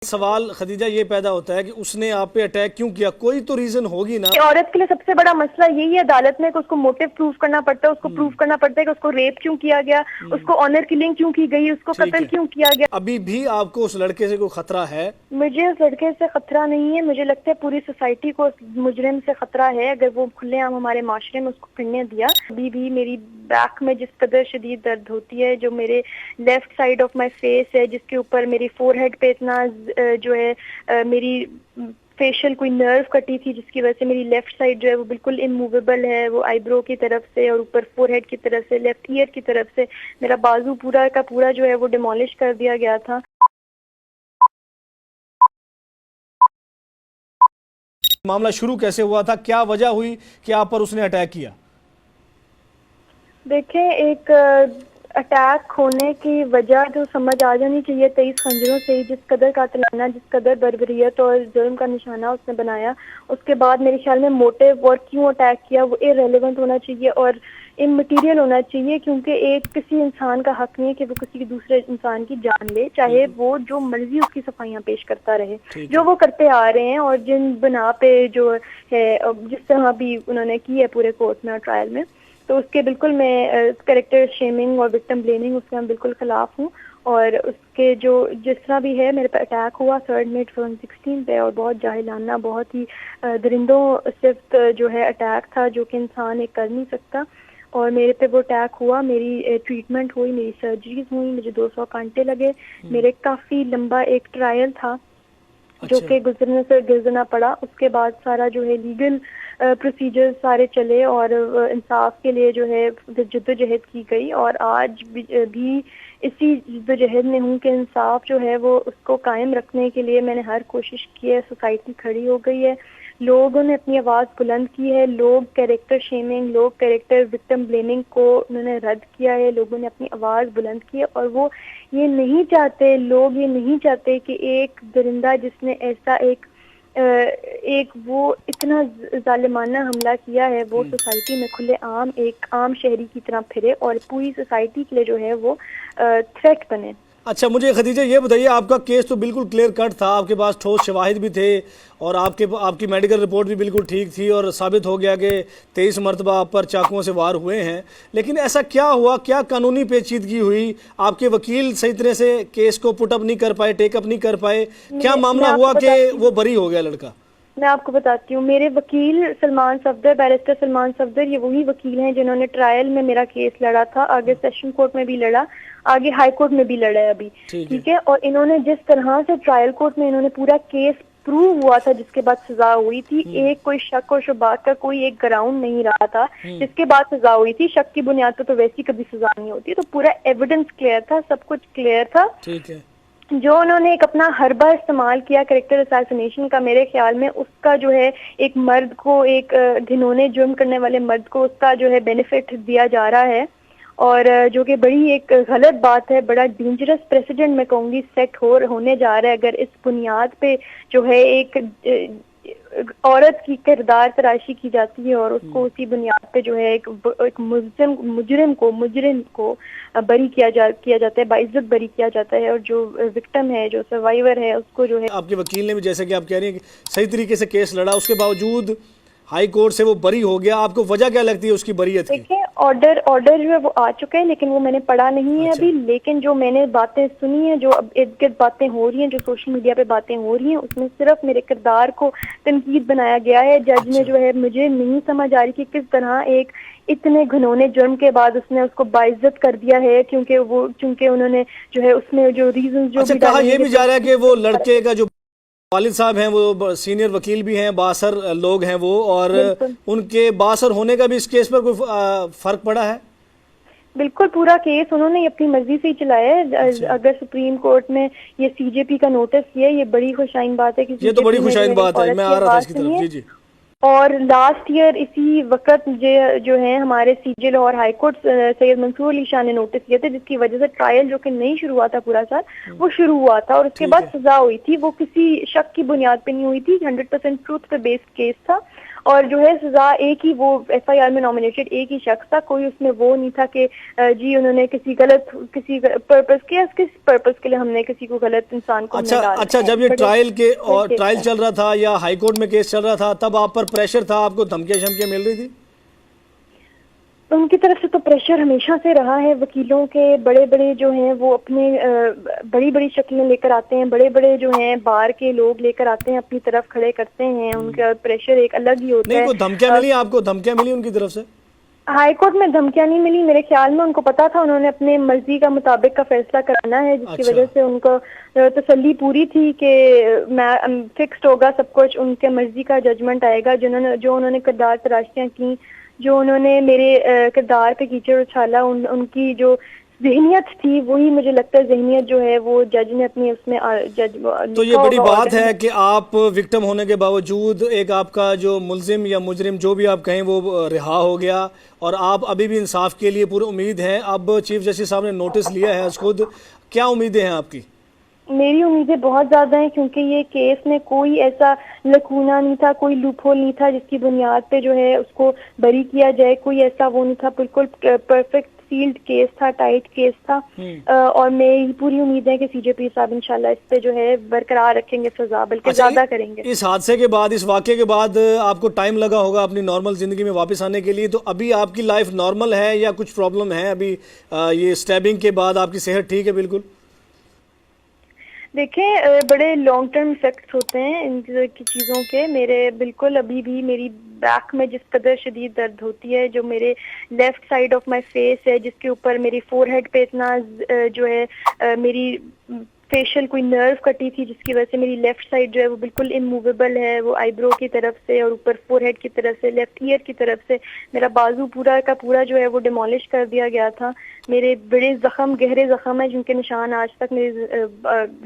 سوال خدیجہ یہ پیدا ہوتا ہے کہ اس نے آپ پہ اٹیک کیوں کیا؟ کوئی تو ریزن ہوگی نا۔ عورت کے لیے سب سے بڑا مسئلہ یہی ہے عدالت میں کہ اس کو موٹو پروف کرنا پڑتا ہے، اس کو پروف کرنا پڑتا ہے کہ اس کو ریپ کیوں کیا گیا، اس کو آنر کلنگ کیوں کی گئی، اس کو قتل کیوں کیا گیا۔ ابھی بھی آپ کو اس لڑکے سے کوئی خطرہ ہے؟ مجھے اس لڑکے سے خطرہ نہیں ہے، مجھے لگتا ہے پوری سوسائٹی کو اس مجرم سے خطرہ ہے اگر وہ کھلے عام ہمارے معاشرے میں اس کو پھرنے دیا۔ ابھی بھی میری بیک میں جس قدر شدید درد ہوتی ہے، جو میرے left side of my face ہے، جس کے اوپر میری فور ہیڈ پہ اتنا جو ہے میری فیشل کوئی نرو کٹی تھی جس کی وجہ سے میری لیفٹ سائڈ جو ہے وہ بالکل اموویبل ہے، وہ آئی برو کی طرف سے اور اوپر فور ہیڈ کی طرف سے، لیفٹ ایئر کی طرف سے میرا بازو پورا کا پورا جو ہے وہ ڈیمولش کر دیا گیا تھا۔ معاملہ شروع کیسے ہوا تھا؟ کیا وجہ ہوئی کہ آپ پر اس نے اٹیک کیا؟ دیکھیں، ایک اٹیک ہونے کی وجہ جو سمجھ آ جانی چاہیے 23 خنجروں سے ہی، جس قدر قاتلانہ، جس قدر بربریت اور ظلم کا نشانہ اس نے بنایا، اس کے بعد میرے خیال میں موٹیو اور کیوں اٹیک کیا وہ ارریلیونٹ ہونا چاہیے اور امٹیریل ہونا چاہیے، کیونکہ ایک کسی انسان کا حق نہیں ہے کہ وہ کسی دوسرے انسان کی جان لے، چاہے وہ جو مرضی اس کی صفائیاں پیش کرتا رہے، جو وہ کرتے آ رہے ہیں اور جن بنا پہ جو ہے جس طرح بھی انہوں نے کی ہے پورے کورٹ میں اور ٹرائل میں، تو اس کے بالکل میں کریکٹر شیمنگ اور وکٹم بلیمنگ اس کے ہم بالکل خلاف ہوں۔ اور اس کے جو جس طرح بھی ہے میرے پہ اٹیک ہوا 3 مئی 2016 پہ، اور بہت جاہلانہ، بہت ہی درندوں صرف جو ہے اٹیک تھا جو کہ انسان ایک کر نہیں سکتا، اور میرے پہ وہ اٹیک ہوا، میری ٹریٹمنٹ ہوئی، میری سرجریز ہوئی، مجھے 200 گھنٹے لگے، میرے کافی لمبا ایک ٹرائل تھا جو کہ گزرنے سے گزرنا پڑا، اس کے بعد سارا جو ہے لیگل پروسیجر سارے چلے اور انصاف کے لیے جو ہے جدوجہد کی گئی، اور آج بھی اسی جدوجہد میں ہوں کہ انصاف جو ہے وہ اس کو قائم رکھنے کے لیے میں نے ہر کوشش کی ہے۔ سوسائٹی کھڑی ہو گئی ہے، لوگوں نے اپنی آواز بلند کی ہے، لوگ کیریکٹر شیمنگ، لوگ کیریکٹر وکٹم بلیمنگ کو انہوں نے رد کیا ہے، لوگوں نے اپنی آواز بلند کی ہے، اور وہ یہ نہیں چاہتے، لوگ یہ نہیں چاہتے کہ ایک درندہ جس نے ایسا ایک وہ اتنا ظالمانہ حملہ کیا ہے وہ سوسائٹی میں کھلے عام ایک عام شہری کی طرح پھرے اور پوری سوسائٹی کے لیے جو ہے وہ تھریٹ بنے۔ اچھا، مجھے خدیجہ یہ بتائیے، آپ کا کیس تو بالکل کلیئر کٹ تھا، آپ کے پاس ٹھوس شواہد بھی تھے اور آپ کی میڈیکل رپورٹ بھی بالکل ٹھیک تھی، اور ثابت ہو گیا کہ 23 مرتبہ آپ پر چاقوؤں سے وار ہوئے ہیں، لیکن ایسا کیا ہوا؟ کیا قانونی پیچیدگی ہوئی؟ آپ کے وکیل صحیح طرح سے کیس کو پٹ اپ نہیں کر پائے، ٹیک اپ نہیں کر پائے؟ کیا معاملہ ہوا کہ وہ بری ہو گیا لڑکا؟ میں آپ کو بتاتی ہوں، میرے وکیل سلمان صفدر، بیرسٹر سلمان صفدر، یہ وہی وکیل ہیں جنہوں نے ٹرائل میں میرا کیس لڑا تھا، آگے سیشن کورٹ میں بھی لڑا، آگے ہائی کورٹ میں بھی لڑا ہے ابھی، ٹھیک ہے، اور انہوں نے جس طرح سے ٹرائل کورٹ میں انہوں نے پورا کیس پروو ہوا تھا، جس کے بعد سزا ہوئی تھی، ایک کوئی شک اور شبہات کا کوئی ایک گراؤنڈ نہیں رہا تھا، جس کے بعد سزا ہوئی تھی، شک کی بنیاد پہ تو ویسی کبھی سزا نہیں ہوتی، تو پورا ایویڈنس کلیئر تھا، سب کچھ کلیئر تھا۔ ٹھیک ہے، جو انہوں نے ایک اپنا حربہ استعمال کیا کریکٹر اساسینیشن کا، میرے خیال میں اس کا جو ہے ایک مرد کو، ایک گھنونے جرم کرنے والے مرد کو اس کا جو ہے بینیفٹ دیا جا رہا ہے، اور جو کہ بڑی ایک غلط بات ہے، بڑا ڈینجرس پریسیڈنٹ میں کہوں گی سیٹ ہونے جا رہا ہے اگر اس بنیاد پہ جو ہے ایک عورت کی کردار تراشی کی جاتی ہے اور اس کو اسی بنیاد پہ جو ہے ایک مجرم کو بری کیا جاتا ہے، باعزت بری کیا جاتا ہے، اور جو وکٹم ہے، جو سروائیور ہے، اس کو جو ہے۔ آپ کے وکیل نے بھی جیسے کہ آپ کہہ رہی ہیں کہ صحیح طریقے سے کیس لڑا، اس کے باوجود ہائی کورٹ سے وہ بری ہو گیا، آپ کو وجہ کیا لگتی ہے اس کی بریت کی؟ دیکھیں، آرڈر جو ہے وہ آ چکا ہے، لیکن وہ میں نے پڑھا نہیں ہے ابھی، لیکن جو میں نے باتیں سنی ہیں، جو اب ارد گرد باتیں ہو رہی ہیں، جو سوشل میڈیا پہ باتیں ہو رہی ہیں، اس میں صرف میرے کردار کو تنقید بنایا گیا ہے۔ جج نے جو ہے، مجھے نہیں سمجھ آ رہی کہ کس طرح ایک اتنے گھنونے جرم کے بعد اس نے اس کو باعزت کر دیا ہے، کیونکہ انہوں نے جو ہے اس میں جو ریزنز جو بھی کہا یہ بھی جا رہا ہے کہ وہ لڑکے کا جو والد صاحب ہیں وہ سینئر وکیل بھی ہیں، بااثر لوگ ہیں وہ، اور ان کے بااثر ہونے کا بھی اس کیس پر کوئی فرق پڑا ہے؟ بالکل، پورا کیس انہوں نے اپنی مرضی سے ہی چلایا ہے۔ اگر سپریم کورٹ میں یہ سی جے پی کا نوٹس یہ ہے، یہ بڑی خوشائن بات ہے کہ یہ تو بڑی خوشائن بات ہے، میں آ رہا تھا اس کی طرف۔ جی۔ اور لاسٹ ایئر اسی وقت جو ہیں ہمارے سی جے لاہور ہائی کورٹ سید منصور علی شاہ نے نوٹس کیا تھا، جس کی وجہ سے ٹرائل جو کہ نہیں شروع ہوا تھا پورا سال، وہ شروع ہوا تھا، اور اس کے بعد سزا ہوئی تھی، وہ کسی شک کی بنیاد پہ نہیں ہوئی تھی، 100% ٹروتھ پہ بیسڈ کیس تھا، اور جو ہے سزا ایک ہی، وہ ایف آئی آر میں نامینیٹڈ ایک ہی شخص تھا، کوئی اس میں وہ نہیں تھا کہ جی انہوں نے کسی پرپز کیا، کس پرپز کے لیے ہم نے کسی کو غلط انسان کو اچھا جب یہ ٹرائل چل رہا تھا یا ہائی کورٹ میں کیس چل رہا تھا تب آپ پر پریشر تھا، آپ کو دھمکیاں شمکیاں مل رہی تھی؟ ان کی طرف سے تو پریشر ہمیشہ سے رہا ہے، وکیلوں کے بڑے بڑے جو ہیں وہ اپنے بڑی بڑی شکلیں لے کر آتے ہیں، بڑے بڑے جو ہیں بار کے لوگ لے کر آتے ہیں، اپنی طرف کھڑے کرتے ہیں، ان کا پریشر ایک الگ ہی ہوتا ہے۔ نہیں کوئی دھمکیاں ملی آپ کو؟ دھمکیاں ملی ان کی طرف سے؟ ہائی کورٹ میں دھمکیاں نہیں ملی، میرے خیال میں ان کو پتا تھا انہوں نے اپنے مرضی کا مطابق کا فیصلہ کرانا ہے، جس کی وجہ سے ان کو تسلی پوری تھی کہ میں فکسڈ ہوگا سب کچھ، ان کے مرضی کا ججمنٹ آئے گا۔ جو انہوں نے کردار تراشیاں کی، جو انہوں نے میرے کردار پہ کیچڑ اچھالا، ان کی جو ذہنیت تھی وہی مجھے لگتا ہے ذہنیت جو ہے وہ جج نے اپنی اس میں تو یہ بڑی بات ہے کہ آپ وکٹم ہونے کے باوجود ایک آپ کا جو ملزم یا مجرم جو بھی آپ کہیں وہ رہا ہو گیا، اور آپ ابھی بھی انصاف کے لیے پورے امید ہیں۔ اب چیف جسٹس صاحب نے نوٹس لیا ہے از خود، کیا امیدیں ہیں آپ کی؟ میری امیدیں بہت زیادہ ہیں، کیونکہ یہ کیس میں کوئی ایسا لکونہ نہیں تھا، کوئی لوپ ہول نہیں تھا جس کی بنیاد پہ جو ہے اس کو بری کیا جائے، کوئی ایسا وہ نہیں تھا، بالکل پرفیکٹ سیلڈ کیس تھا، ٹائٹ کیس تھا، اور میری پوری امید ہے کہ سی جے پی صاحب انشاءاللہ اس پہ جو ہے برقرار رکھیں گے سزا، بلکہ زیادہ کریں گے۔ اس حادثے کے بعد، اس واقعے کے بعد آپ کو ٹائم لگا ہوگا اپنی نارمل زندگی میں واپس آنے کے لیے، تو ابھی آپ کی لائف نارمل ہے یا کچھ پرابلم ہے ابھی؟ یہ سٹیبنگ کے بعد آپ کی صحت ٹھیک ہے بالکل؟ دیکھیں بڑے لانگ ٹرم ایفیکٹس ہوتے ہیں ان کی چیزوں کے، میرے بالکل ابھی بھی میری بیک میں جس قدر شدید درد ہوتی ہے، جو میرے left side of my face ہے جس کے اوپر میری فور ہیڈ پہ اتنا جو ہے میری فیشل کوئی نرو کٹی تھی جس کی وجہ سے میری لیفٹ سائڈ جو ہے وہ بالکل اموویبل ہے، وہ آئی برو کی طرف سے اور اوپر فور ہیڈ کی طرف سے، لیفٹ ایئر کی طرف سے میرا بازو پورا کا پورا جو ہے وہ ڈیمولش کر دیا گیا تھا۔ میرے بڑے زخم، گہرے زخم ہیں جن کے نشان آج تک میرے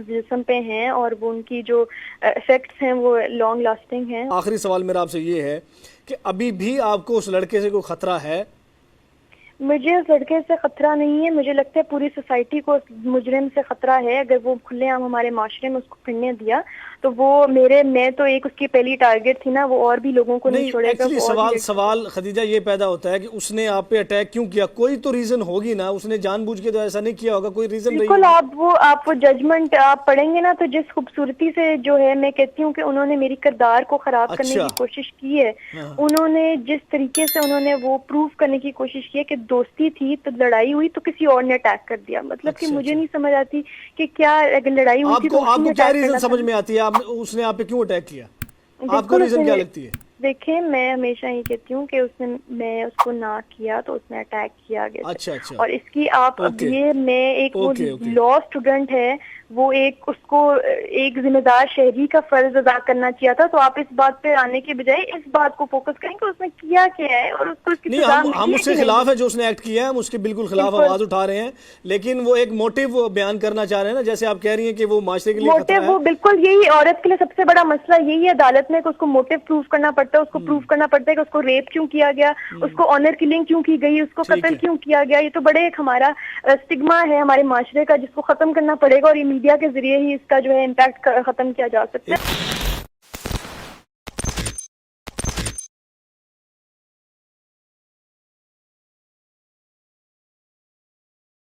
جسم پہ ہیں، اور وہ ان کی جو ایفیکٹس ہیں وہ لانگ لاسٹنگ ہیں۔ آخری سوال میرا آپ سے یہ ہے کہ ابھی بھی آپ کو اس لڑکے سے کوئی خطرہ ہے؟ مجھے اس لڑکے سے خطرہ نہیں ہے، مجھے لگتا ہے پوری سوسائٹی کو اس مجرم سے خطرہ ہے۔ اگر وہ کھلے عام ہمارے معاشرے میں اس کو پھرنے دیا تو وہ میں تو ایک اس کی پہلی ٹارگٹ تھی نا، وہ اور بھی لوگوں کو نہیں چھوڑے گا۔ سوال خدیجہ یہ پیدا ہوتا ہے کہ اس نے آپ پہ اٹیک کیوں کیا؟ کوئی تو ریزن ہوگی نا، اس نے جان بوجھ کے تو ایسا نہیں کیا ہوگا، کوئی ریزن رہی ہوگی۔ بالکل، آپ وہ ججمنٹ آپ پڑھیں گے نا تو جس خوبصورتی سے جو ہے میں کہتی ہوں کہ انہوں نے میری کردار کو خراب کرنے کی کوشش کی ہے، انہوں نے جس طریقے سے انہوں نے وہ پروف کرنے کی کوشش کی ہے کہ دوستی تھی تو لڑائی ہوئی تو کسی اور نے اٹیک کر دیا، مطلب کہ مجھے نہیں سمجھ آتی کہ کیا اگر لڑائی ہوئی تھی تو آپ کو کیا ریزن سمجھ میں آتی ہے اس نے آپ پہ کیوں اٹیک کیا؟ آپ کو ریزن کیا لگتی ہے؟ دیکھیں میں ہمیشہ یہ کہتی ہوں کہ میں اس کو نہ کیا تو اس نے اٹیک کیا گیا، اور اس کی آپ یہ میں ایک وہ لا اسٹوڈنٹ ہے، وہ اس کو ایک ذمہ دار شہری کا فرض ادا کرنا چاہیے تھا، تو آپ اس بات پہ آنے کے بجائے اس بات کو فوکس کریں کہ اس نے کیا ہے اور اس کو اس کی سزا ملی ہے۔ ہم اس کے خلاف ہے جو اس نے ایکٹ کیا ہے، ہم اس کے بالکل خلاف آواز اٹھا رہے ہیں، لیکن وہ ایک موٹیو بیان کرنا چاہ رہے ہیں نا، جیسے آپ کہہ رہی ہیں کہ وہ معاشرے کے لیے خطرہ ہے۔ وہ بالکل یہی عورت کے لیے سب سے بڑا مسئلہ یہی ہے عدالت میں کہ اس کو موٹیو پروف کرنا پڑتا ہے، اس کو پروف کرنا پڑتا ہے کہ اس کو ریپ کیوں کیا گیا، اس کو آنر کلنگ کیوں کی گئی، اس کو قتل کیوں کیا گیا۔ یہ تو بڑے ایک ہمارا اسٹگما ہے ہمارے معاشرے کا جس کو ختم کرنا پڑے گا، اور یہ میڈیا کے ذریعے ہی اس کا جو ہے امپیکٹ ختم کیا جا سکتا ہے۔